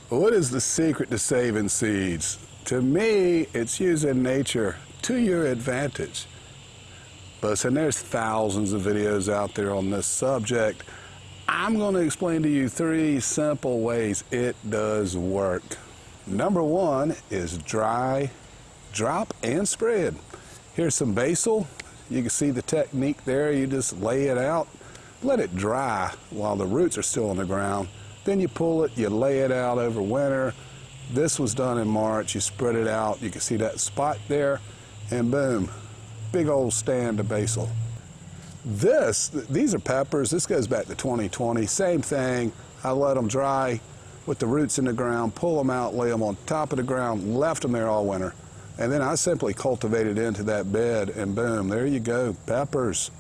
What is the secret to saving seeds? To me, it's using nature to your advantage. Listen, there's thousands of videos out there on this subject. I'm going to explain to you 3 simple ways it does work. Number 1 is dry, drop, and spread. Here's some basil. You can see the technique there. You just lay it out, let it dry while the roots are still on the ground. Then you pull it, you lay it out over winter. This was done in March. You spread it out. You can see that spot there, and boom, big old stand of basil. These are peppers. This goes back to 2020. Same thing. I let them dry with the roots in the ground, pull them out, lay them on top of the ground, left them there all winter. And then I simply cultivated into that bed, and boom, there you go, peppers.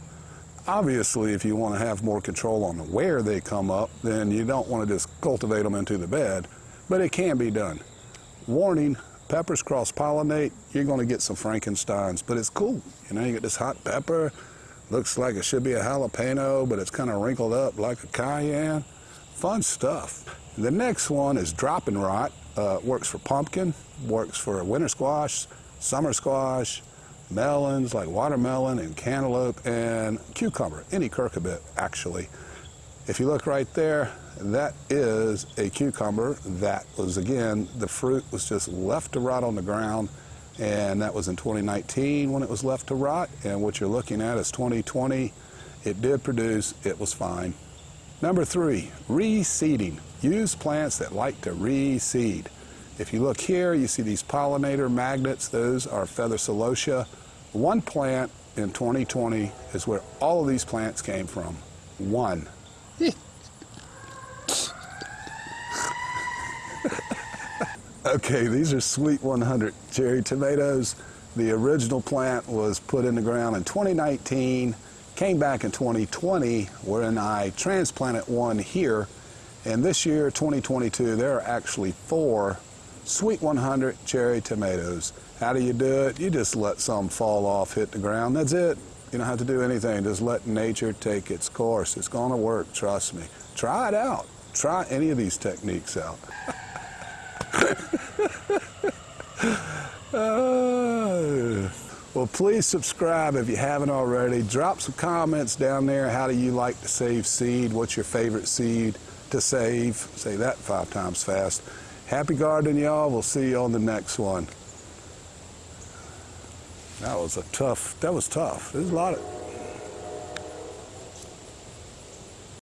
Obviously, if you want to have more control on where they come up, then you don't want to just cultivate them into the bed, but it can be done. Warning, peppers cross-pollinate, you're going to get some Frankensteins, but it's cool. You know, you get this hot pepper, looks like it should be a jalapeno, but it's kind of wrinkled up like a cayenne. Fun stuff. The next one is drop and rot. Works for pumpkin, works for winter squash, summer squash, melons like watermelon and cantaloupe, and cucumber, any cucurbit actually. If you look right there, that is a cucumber. That was, again, the fruit was just left to rot on the ground, and that was in 2019 when it was left to rot, and what you're looking at is 2020. It did produce, it was fine. Number 3, reseeding. Use plants that like to reseed. If you look here, you see these pollinator magnets. Those are feather celosia. One plant in 2020 is where all of these plants came from. One. Okay, these are Sweet 100 cherry tomatoes. The original plant was put in the ground in 2019, came back in 2020, wherein I transplanted one here. And this year, 2022, there are actually 4 Sweet 100 cherry tomatoes. How do you do it? You just let some fall off, hit the ground. That's it. You don't have to do anything. Just let nature take its course. It's going to work, trust me. Try it out. Try any of these techniques out. Well, please subscribe if you haven't already. Drop some comments down there. How do you like to save seed? What's your favorite seed to save? Say that 5 times fast. Happy gardening, y'all. We'll see you on the next one. That was tough. There's a lot of